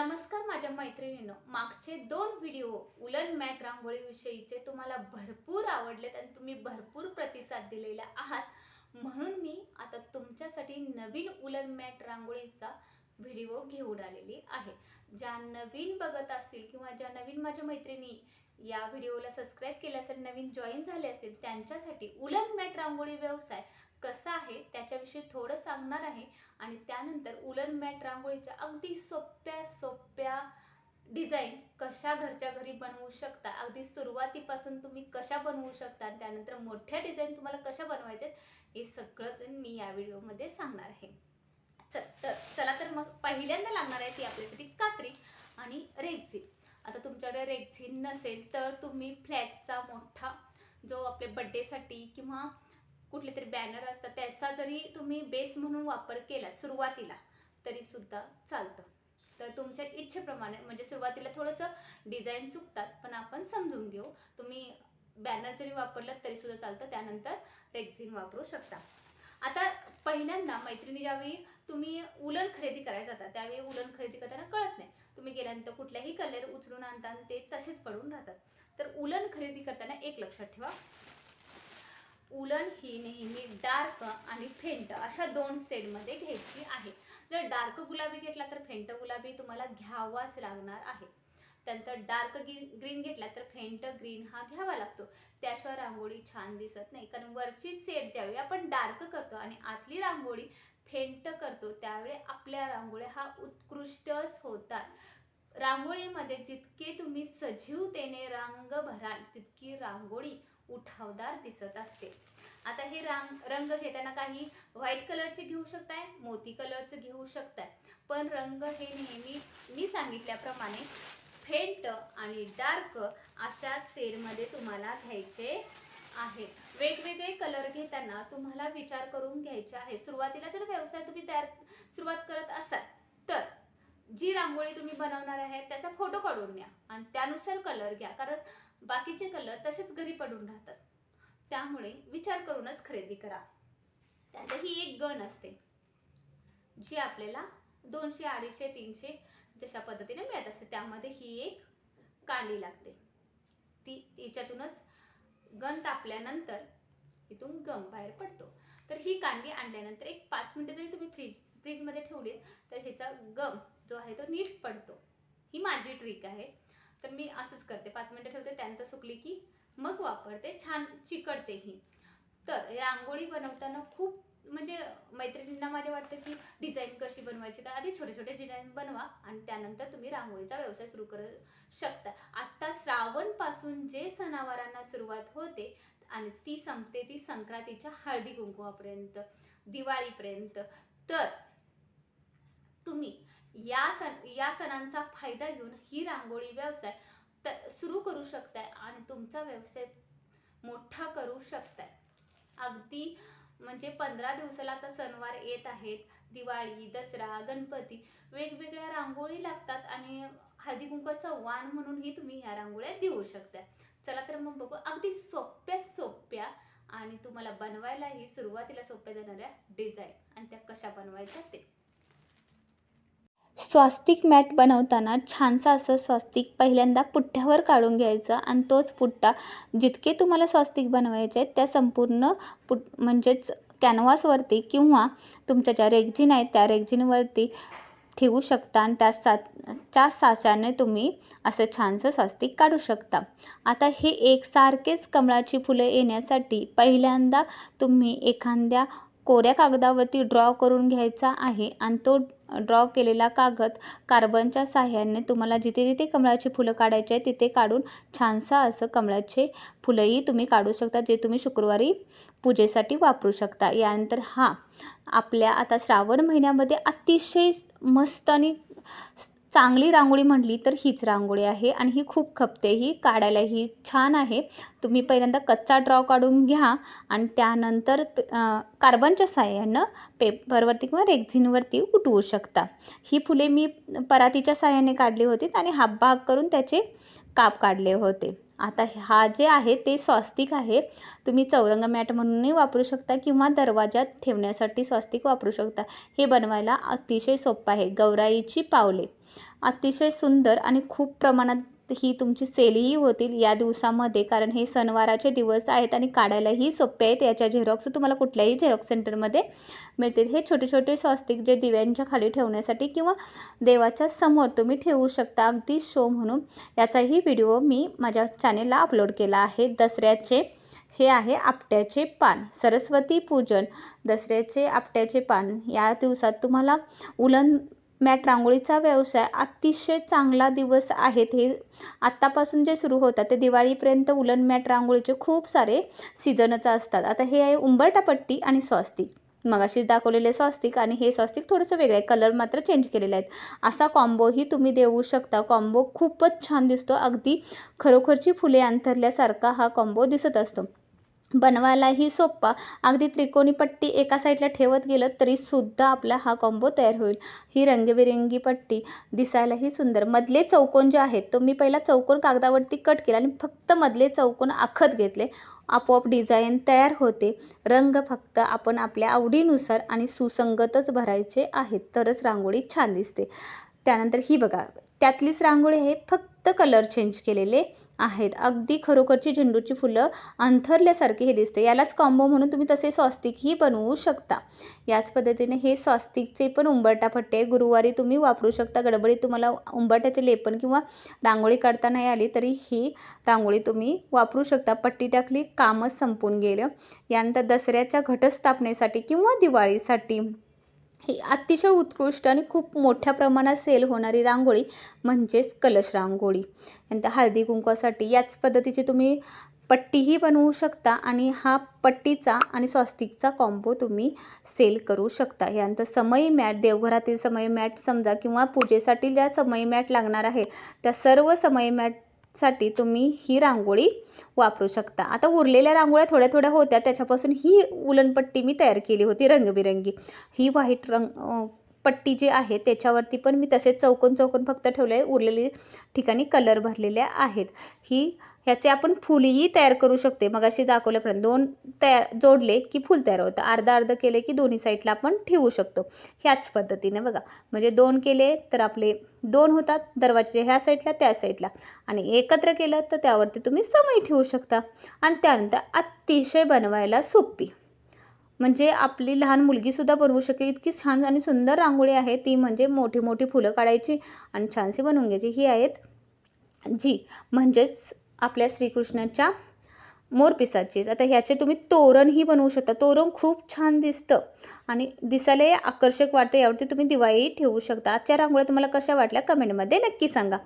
नमस्कार माझ्या मैत्रिणींनो, मागचे 2 व्हिडिओ उलन मॅट रांगोळी विषयीचे तुम्हाला भरपूर आवडलेत आणि तुम्ही भरपूर प्रतिसाद दिलेला आहात. म्हणून मी आता तुमच्यासाठी नवीन उलन मॅट रांगोळीचा व्हिडिओ घेऊन आलेली आहे. ज्या नवीन बघत असतील किंवा ज्या नवीन माझ्या मैत्रिणी या व्हिडिओला सबस्क्राइब केले असेल, नवीन जॉईन झाले असतील, त्यांच्यासाठी उलन मॅट रांगोळी व्यवसाय कसा आहे त्याच्याविषयी थोडं सांगणार आहे. आणि त्यानंतर उलन मॅट रांगोळीच्या अगदी सोप्या डिझाईन कशा घरच्या घरी बनवू शकता, अगदी सुरुवातीपासून तुम्ही कशा बनवू शकता आणि त्यानंतर मोठ्या डिझाईन तुम्हाला कशा बनवायचे हे सगळं मी या व्हिडिओमध्ये सांगणार आहे. चला तर मग पहिल्यांदा लागणार आहे ती आपल्यासाठी कात्री आणि रेक्झिन. आता तुमच्याकडे रेक्झिन नसेल तर तुम्ही फ्लॅगचा मोठा जो आपले बर्थडेसाठी किंवा कुठले तरी बॅनर असतात त्याचा जरी तुम्ही बेस म्हणून वापर केला सुरुवातीला तरी सुद्धा चालतं. तर तुमच्या इच्छेप्रमाणे, म्हणजे सुरुवातीला थोडंसं डिझाईन चुकतात पण आपण समजून घेऊ. तुम्ही बॅनर जरी वापरलं तरी सुद्धा चालतं, त्यानंतर रेक्झिन वापरू शकता. आता पहिल्यांदा मैत्रिणी, ज्यावेळी तुम्ही उलन खरेदी करायला जाता त्यावेळी उलन खरेदी करताना कळत नाही, तुम्ही गेल्यानंतर कुठल्याही कलर उचलून आणता आणि ते तसेच पडून राहतात. तर उलन खरेदी करताना एक लक्षात ठेवा, उलन ही नेहमी डार्क आणि फेंट अशा 2 शेडमध्ये घ्यायची आहे. जर डार्क गुलाबी घेतला तर फेंट गुलाबी तुम्हाला घ्यावाच लागणार आहे. त्यानंतर डार्क ग्रीन घेतला तर फेंट ग्रीन हा घ्यावा लागतो, त्याशिवाय रांगोळी छान दिसत नाही. कारण वरची शेड ज्यावेळी आपण डार्क करतो आणि आतली रांगोळी फेंट करतो त्यावेळी आपल्या रांगोळ्या हा उत्कृष्टच होतात. रांगोळीमध्ये जितके तुम्ही सजीवतेने रंग भराल तितकी रांगोळी उठावदार दिसत असते. आता हे रंग घेताना काही व्हाईट कलरचे घेऊ शकताय, मोती कलरचे घेऊ शकताय, पण रंग हे नेहमी मी सांगितल्याप्रमाणे फेंट आणि डार्क अशा शेडमध्ये तुम्हाला घ्यायचे आहे. वेगवेगळे कलर घेताना तुम्हाला विचार करून घ्यायचे आहे. सुरुवातीला जर व्यवसाय तुम्ही सुरुवात करत असाल तर जी रांगोळी तुम्ही बनवणार आहे त्याचा फोटो काढून घ्या आणि त्यानुसार कलर घ्या, कारण बाकीचे कलर तसेच घरी पडून राहतात. त्यामुळे विचार करूनच खरेदी करा. त्यात ही एक गन असते जी आपल्याला 200, 250, 300 जशा पद्धतीने मिळत असते, त्यामध्ये ही एक कांडी लागते. ती याच्यातूनच गन तापल्यानंतर इथून गम बाहेर पडतो. तर ही कांडी आणल्यानंतर एक 5 मिनिटं जरी तुम्ही फ्रीजमध्ये ठेवली तर ह्याचा गम जो आहे तो नीट पडतो. ही माझी ट्रिक आहे. तर मी असंच करते, 5 मिनिटं ठेवते, त्यानंतर सुकली की मग वापरते, छान चिकटते ही. तर रांगोळी बनवताना खूप म्हणजे मैत्रिणींना माझ्या वाटतं की डिझाईन कशी बनवायची का, आधी छोटे छोटे डिझाईन बनवा आणि त्यानंतर तुम्ही रांगोळीचा व्यवसाय सुरू करू शकता. आता श्रावण पासून जे सणावारांना सुरुवात होते आणि ती संपते ती संक्रांतीच्या हळदी कुंकवापर्यंत, दिवाळीपर्यंत. तर तुम्ही या सणांचा फायदा घेऊन ही रांगोळी व्यवसाय सुरू करू शकताय आणि तुमचा व्यवसाय मोठा करू शकताय. अगदी म्हणजे 15 दिवसाला आता सणवार येत आहेत, दिवाळी, दसरा, गणपती, वेगवेगळ्या रांगोळी लागतात आणि हळदी कुंकवाचा वाण म्हणूनही तुम्ही ह्या रांगोळ्या देऊ शकताय. चला तर मग बघू अगदी सोप्या आणि तुम्हाला बनवायलाही सुरुवातीला सोप्या जाणाऱ्या डिझाईन आणि त्या कशा बनवायच्या ते. स्वास्तिक मॅट बनवताना छानसा असं स्वास्तिक पहिल्यांदा पुठ्ठ्यावर काढून घ्यायचं आणि तोच पुठ्ठा जितके तुम्हाला स्वास्तिक बनवायचे आहेत त्या संपूर्ण म्हणजेच कॅनव्हासवरती किंवा तुमच्या ज्या रेक्झिन आहेत त्या रेक्झिनवरती ठेवू शकता आणि त्या साच्याने तुम्ही असं छानसं स्वास्तिक काढू शकता. आता हे एकसारखेच कमळाची फुलं येण्यासाठी पहिल्यांदा तुम्ही एखाद्या कोऱ्या कागदावरती ड्रॉ करून घ्यायचा आहे आणि तो ड्रॉ केलेला कागद कार्बनच्या साहाय्याने तुम्हाला जिथे जिथे कमळाची फुलं काढायची आहे तिथे काढून छानसा असं कमळाचे फुलंही तुम्ही काढू शकता, जे तुम्ही शुक्रवारी पूजेसाठी वापरू शकता. यानंतर आपल्या आता श्रावण महिन्यामध्ये अतिशय मस्त आणि चांगली रांगोळी म्हटली तर हीच रांगोळी आहे आणि ही खूप खपते, ही काढायलाही छान आहे. तुम्ही पहिल्यांदा कच्चा ड्रॉ काढून घ्या आणि त्यानंतर कार्बनच्या साहाय्यानं पेपरवरती किंवा रेक्झिनवरती उठवू शकता. ही फुले मी परातीच्या साहाय्याने काढली होती आणि हाफ भाग करून त्याचे काप काढले होते. आता हा जे आहे ते स्वस्तिक आहे. तुम्ही चौरंग मॅट म्हणूनही वापरू शकता किंवा दरवाजात ठेवण्यासाठी स्वस्तिक वापरू शकता. हे बनवायला अतिशय सोपं आहे. गौराईची पावले अतिशय सुंदर आणि खूप प्रमाणात ही तुमची सेलही होतील या दिवसामध्ये, कारण हे सणवाराचे दिवस आहेत आणि काढायलाही सोपे आहेत. याच्या झेरॉक्स तुम्हाला कुठल्याही झेरॉक्स सेंटरमध्ये मिळतील. हे छोटे छोटे स्वस्तिक जे दिव्यांच्या खाली ठेवण्यासाठी किंवा देवाच्या समोर तुम्ही ठेवू शकता अगदी शो म्हणून. याचाही व्हिडिओ मी माझ्या चॅनेलला अपलोड केला आहे. दसऱ्याचे हे आहे आपट्याचे पान. सरस्वती पूजन, दसऱ्याचे आपट्याचे पान या दिवसात तुम्हाला उलन मॅट रांगोळीचा व्यवसाय अतिशय चांगला दिवस आहेत. हे आत्तापासून जे सुरू होतात ते दिवाळीपर्यंत उलन मॅट रांगोळीचे खूप सारे सीझनच असतात. आता हे आहे उंबरठा पट्टी आणि स्वस्तिक. मगाशी दाखवलेले स्वस्तिक आणि हे स्वस्तिक थोडंसं वेगळं आहे, कलर मात्र चेंज केलेले आहेत. असा कॉम्बोही तुम्ही देऊ शकता. कॉम्बो खूपच छान दिसतो. अगदी खरोखरची फुले अंथरल्यासारखा हा कॉम्बो दिसत असतो. बनवायलाही सोपा. अगदी त्रिकोणी पट्टी एका साईडला ठेवत गेलं तरीसुद्धा आपला हा कॉम्बो तयार होईल. ही रंगीबेरंगी पट्टी दिसायलाही सुंदर. मधले चौकोन जे आहेत तो मी पहिला चौकोन कागदावरती कट केला आणि फक्त मधले चौकोन आखत घेतले. आपोआप डिझाईन तयार होते. रंग फक्त आपण आपल्या आवडीनुसार आणि सुसंगतच भरायचे आहेत, तरच रांगोळी छान दिसते. त्यानंतर ही बघा, त्यातलीच रांगोळी आहे, फक्त कलर चेंज केलेले आहेत. अगदी खरोखरची झेंडूची फुलं अंथरल्यासारखे हे दिसते. यालाच कॉम्बो म्हणून तुम्ही तसे स्वस्तिकही बनवू शकता. याच पद्धतीने हे स्वस्तिकचे पण उंबरठा पट्टी आहे. गुरुवारी तुम्ही वापरू शकता. गडबडीत तुम्हाला उंबरठ्याचे लेपन किंवा रांगोळी काढता नाही आली तरी ही रांगोळी तुम्ही वापरू शकता. पट्टी टाकली, कामच संपून गेलं. यानंतर दसऱ्याच्या घटस्थापनेसाठी किंवा दिवाळीसाठी ही अतिशय उत्कृष्ट आणि खूप मोठ्या प्रमाणात सेल होणारी रांगोळी म्हणजेच कलश रांगोळी. नंतर हळदी कुंकवासाठी याच पद्धतीची तुम्ही पट्टीही बनवू शकता आणि हा पट्टीचा आणि स्वस्तिकचा कॉम्बो तुम्ही सेल करू शकता. यानंतर समई मॅट, देवघरातील समई मॅट समजा किंवा पूजेसाठी ज्या समई मॅट लागणार आहे त्या सर्व समई मॅटसाठी तुम्ही ही रांगोळी वापरू शकता. आता उरलेल्या रांगोळ्या थोड्या थोड्या होत्या, त्याच्यापासून ही उलनपट्टी मी तयार केली होती रंगबिरंगी. ही व्हाईट पट्टी जी आहे त्याच्यावरती पण मी तसेच चौकोन चौकोन फक्त ठेवले आहे. उरलेली ठिकाणी कलर भरलेल्या आहेत. ह्याचे आपण फुलही तयार करू शकते. मगाशी दाखवल्यापर्यंत 2 तयार जोडले की फूल तयार होतं. अर्धा अर्ध केले की दोन्ही साईडला आपण ठेवू शकतो. ह्याच पद्धतीने बघा, म्हणजे 2 केले तर आपले 2 होतात, दरवाजाच्या ह्या साईडला त्या साईडला, आणि एकत्र केलं तर त्यावरती तुम्ही समई ठेवू शकता. आणि त्यानंतर अतिशय बनवायला सोपी, म्हणजे आपली लहान मुलगीसुद्धा बनवू शकेल इतकी छान आणि सुंदर रांगोळी आहे ती. म्हणजे मोठी मोठी फुलं काढायची आणि छानशी बनवून घ्यायची. ही आहेत जी म्हणजेच आपल्या श्रीकृष्णाच्या मोरपिसाची. आता ह्याचे तुम्ही तोरणही बनवू शकता. तोरण खूप छान दिसतं आणि दिसायला आकर्षक वाटतं. यावरती तुम्ही दिवाळी ठेवू शकता. आजच्या रांगोळ्या तुम्हाला कशा वाटल्या कमेंटमध्ये नक्की सांगा.